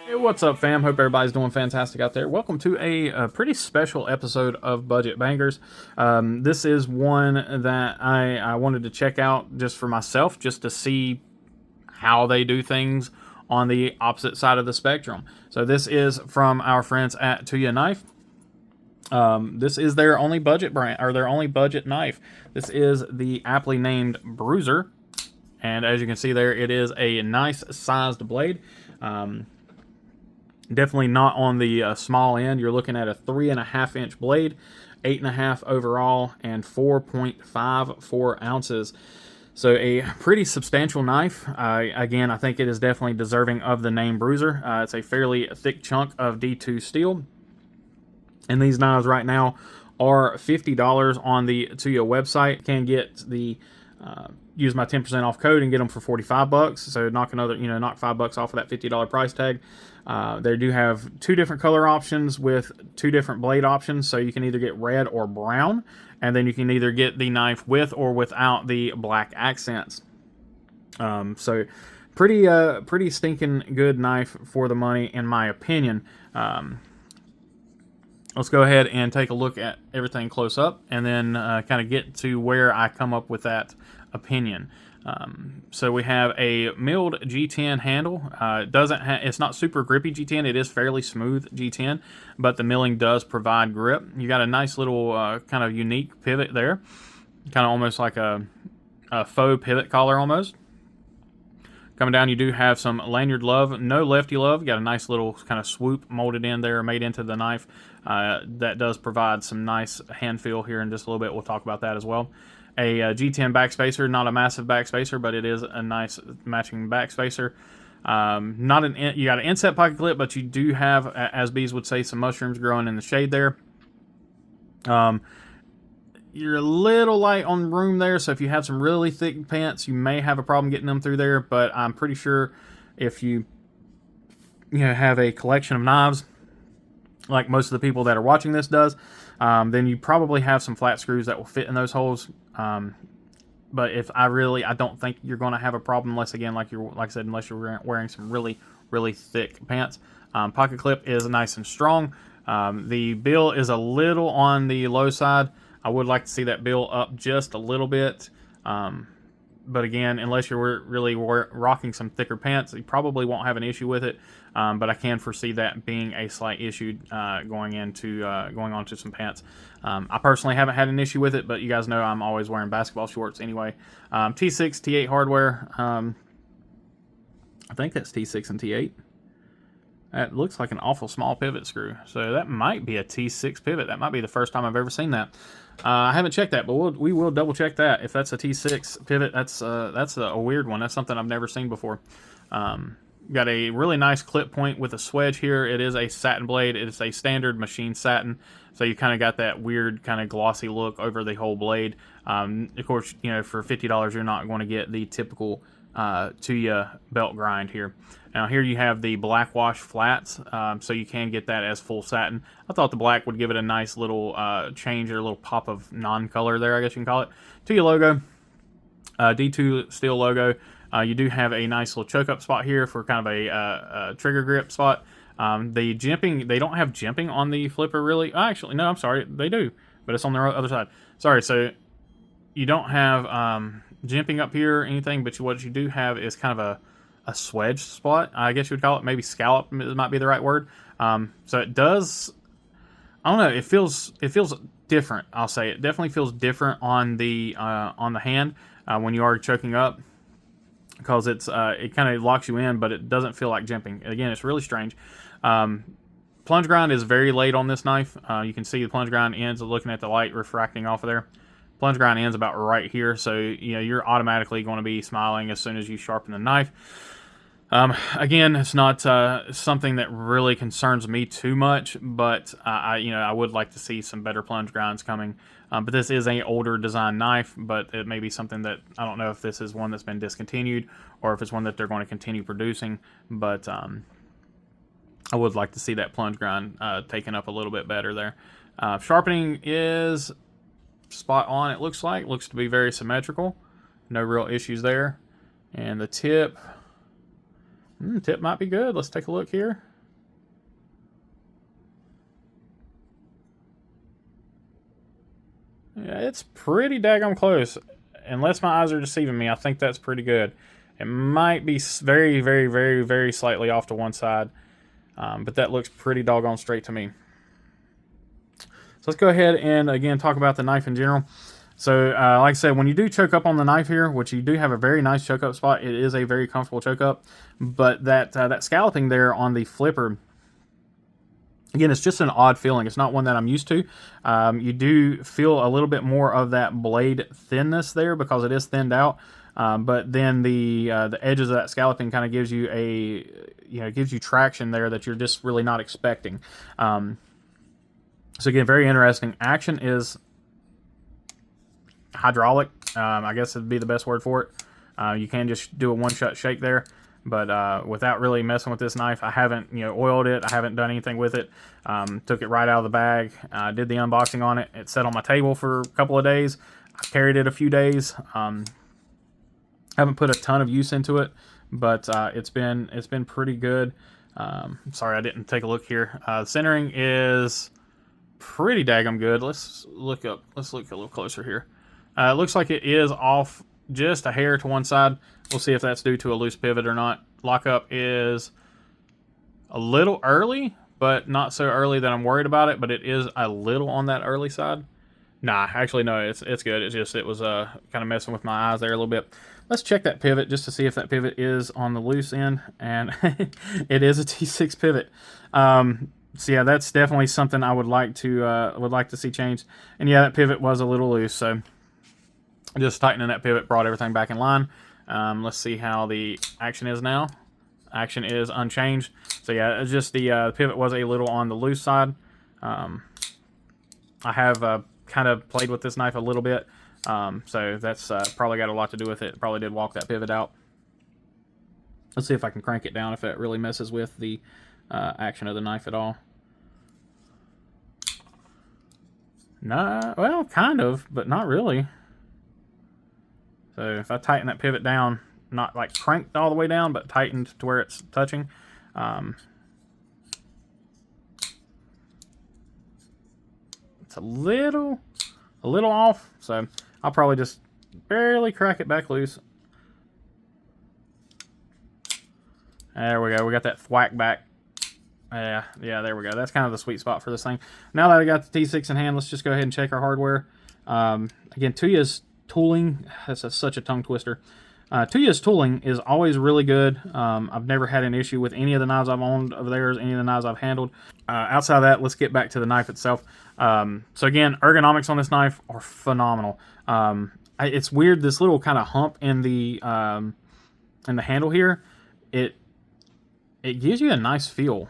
Hey, what's up, fam? Hope everybody's doing fantastic out there. Welcome to a pretty special episode of Budget Bangers. This is one that I wanted to check out just for myself, just to see how they do things on the opposite side of the spectrum. So this is from our friends at Tuya Knife. This is their only budget brand, or their only budget knife. This is the aptly named Bruiser, and as you can see there, it is a nice sized blade. Definitely not on the small end. You're looking at a 3.5 inch blade, 8.5 overall, and 4.54 ounces. So a pretty substantial knife. Again, I think it is definitely deserving of the name Bruiser. It's a fairly thick chunk of D2 steel. And these knives right now are $50 on the Tuya website. You can get the use my 10% off code and get them for $45. So knock knock $5 off of that $50 price tag. They do have two different color options with two different blade options. So you can either get red or brown, and then you can either get the knife with or without the black accents. So pretty stinking good knife for the money, in my opinion. Let's go ahead and take a look at everything close up, and then kind of get to where I come up with that opinion. So we have a milled G10 handle. It's not super grippy G10. It is fairly smooth G10, but the milling does provide grip. You got a nice little kind of unique pivot there, kind of almost like a faux pivot collar almost. Coming down, you do have some lanyard love, no lefty love. You got a nice little kind of swoop molded in there, made into the knife. That does provide some nice hand feel here in just a little bit. We'll talk about that as well. A G10 backspacer, not a massive backspacer, but it is a nice matching backspacer. You got an inset pocket clip, but you do have, as bees would say, some mushrooms growing in the shade there. You're a little light on room there, so if you have some really thick pants, you may have a problem getting them through there, but I'm pretty sure if you have a collection of knives, like most of the people that are watching this does, then you probably have some flat screws that will fit in those holes. But I don't think you're going to have a problem unless, again, like I said, unless you're wearing some really, really thick pants. Pocket clip is nice and strong. The bill is a little on the low side. I would like to see that bill up just a little bit. But again, unless you're really rocking some thicker pants, you probably won't have an issue with it. But I can foresee that being a slight issue going on to some pants. I personally haven't had an issue with it, but you guys know I'm always wearing basketball shorts anyway. T6, T8 hardware. I think that's T6 and T8. That looks like an awful small pivot screw. So that might be a T6 pivot. That might be the first time I've ever seen that. I haven't checked that, but we will double check that. If that's a T6 pivot, that's a weird one. That's something I've never seen before. Got a really nice clip point with a swedge here. It is a satin blade. It is a standard machine satin, so you kind of got that weird kind of glossy look over the whole blade. Of course, for $50, you're not going to get the typical Tuya belt grind here. Now here you have the black wash flats, so you can get that as full satin. I thought the black would give it a nice little change or a little pop of non-color there, I guess you can call it. Tuya logo, D2 steel logo. You do have a nice little choke up spot here for kind of a trigger grip spot. The jimping, they don't have jimping on the flipper really. Actually, no, I'm sorry, they do, but it's on the other side. Sorry, so you don't have jimping up here or anything, but what you do have is kind of a swedge spot, I guess you would call it. Maybe scallop might be the right word. So it does, I don't know, it feels different. I'll say it definitely feels different on the hand when you are choking up, because it kind of locks you in, but it doesn't feel like jimping. Again, it's really strange. Plunge grind is very late on this knife. You can see the plunge grind ends, looking at the light refracting off of there. Plunge grind ends about right here, so you're automatically going to be smiling as soon as you sharpen the knife. Again, it's not something that really concerns me too much, but I would like to see some better plunge grinds coming. But this is an older design knife, but it may be something that, I don't know if this is one that's been discontinued or if it's one that they're going to continue producing, but I would like to see that plunge grind taken up a little bit better there. Sharpening is spot on, it looks to be very symmetrical. No real issues there. And the tip might be good. Let's take a look here. It's pretty daggone close. Unless my eyes are deceiving me, I think that's pretty good. It might be very, very, very, very slightly off to one side. But that looks pretty doggone straight to me. So let's go ahead and, again, talk about the knife in general. So, like I said, when you do choke up on the knife here, which you do have a very nice choke up spot, it is a very comfortable choke up. But that scalloping there on the flipper, again, it's just an odd feeling. It's not one that I'm used to. You do feel a little bit more of that blade thinness there because it is thinned out. But then the edges of that scalloping kind of gives you gives you traction there that you're just really not expecting. So again, very interesting. Action is hydraulic. I guess it'd be the best word for it. You can just do a one-shot shake there, but without really messing with this knife, I haven't oiled it. I haven't done anything with it. Took it right out of the bag. Did the unboxing on it. It sat on my table for a couple of days. I carried it a few days. Haven't put a ton of use into it, but it's been pretty good. Sorry, I didn't take a look here. Centering is pretty daggum good. Let's look a little closer here. It looks like it is off just a hair to one side. We'll see if that's due to a loose pivot or not. Lockup is a little early, but not so early that I'm worried about it, but it is a little on that early side. Nah, actually, no, it's good. It's just, it was kind of messing with my eyes there a little bit. Let's check that pivot just to see if that pivot is on the loose end, and it is a T6 pivot. So yeah, that's definitely something I would like to see changed. And yeah, that pivot was a little loose, so just tightening that pivot brought everything back in line. Let's see how the action is now. Action is unchanged. So yeah, it's just the pivot was a little on the loose side. I have kind of played with this knife a little bit, so that's probably got a lot to do with it. Probably did walk that pivot out. Let's see if I can crank it down if it really messes with the action of the knife at all. No, well, kind of, but not really. So if I tighten that pivot down, not like cranked all the way down, but tightened to where it's touching, it's a little off. So I'll probably just barely crack it back loose. There we go. We got that thwack back. Yeah, there we go. That's kind of the sweet spot for this thing. Now that I got the T6 in hand, let's just go ahead and check our hardware. Again, Tuya's tooling, that's such a tongue twister. Tuya's tooling is always really good. I've never had an issue with any of the knives I've owned of theirs, any of the knives I've handled. Outside of that, let's get back to the knife itself. So again, ergonomics on this knife are phenomenal. It's weird, this little kind of hump in the handle here, it gives you a nice feel.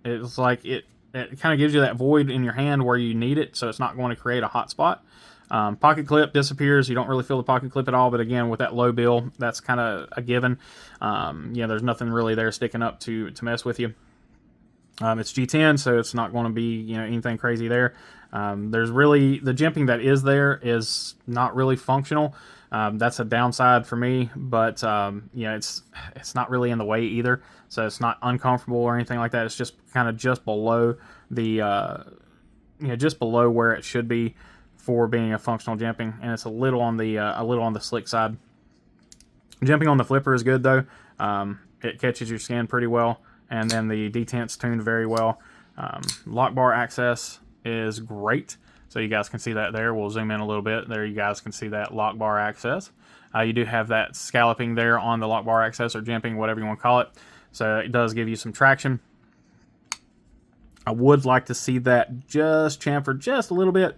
It's like it kind of gives you that void in your hand where you need it, so it's not going to create a hot spot. Pocket clip disappears. You don't really feel the pocket clip at all, but again, with that low bill, that's kind of a given. There's nothing really there sticking up to mess with you. It's G10, so it's not going to be anything crazy there. There's really, the jimping that is there is not really functional. That's a downside for me, but it's not really in the way either, so it's not uncomfortable or anything like that. It's just kind of just below the just below where it should be for being a functional jimping, and it's a little on the slick side. Jimping on the flipper is good though. It catches your skin pretty well, and then the detent's tuned very well. Lock bar access is great. So you guys can see that there. We'll zoom in a little bit. There you guys can see that lock bar access. You do have that scalloping there on the lock bar access, or jimping, whatever you want to call it. So it does give you some traction. I would like to see that just chamfered just a little bit.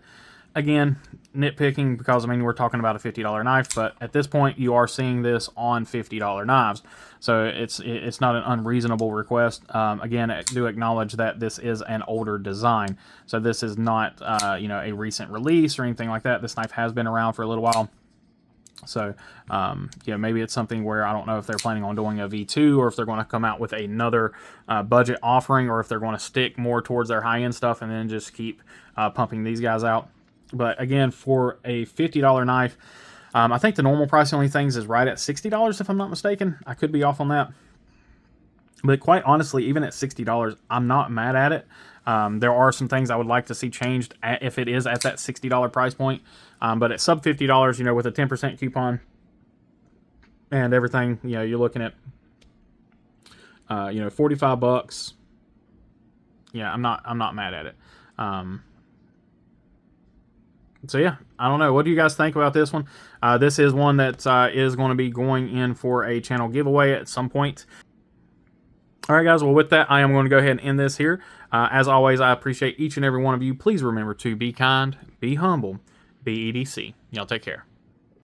Again, nitpicking, because I mean, we're talking about a $50 knife, but at this point you are seeing this on $50 knives, so it's not an unreasonable request. Again, I do acknowledge that this is an older design, so this is not a recent release or anything like that. This knife has been around for a little while, so maybe it's something where I don't know if they're planning on doing a V2, or if they're going to come out with another budget offering, or if they're going to stick more towards their high-end stuff and then just keep pumping these guys out. But again, for a $50 knife, I think the normal price on these things is right at $60, if I'm not mistaken. I could be off on that. But quite honestly, even at $60, I'm not mad at it. There are some things I would like to see changed if it is at that $60 price point. But at sub $50, you know, with a 10% coupon and everything, you know, you're looking at, you know, $45. Yeah, I'm not mad at it. So yeah, I don't know. What do you guys think about this one? This is one that is going to be going in for a channel giveaway at some point. All right, guys. Well, with that, I am going to go ahead and end this here. As always, I appreciate each and every one of you. Please remember to be kind, be humble, be EDC. Y'all take care.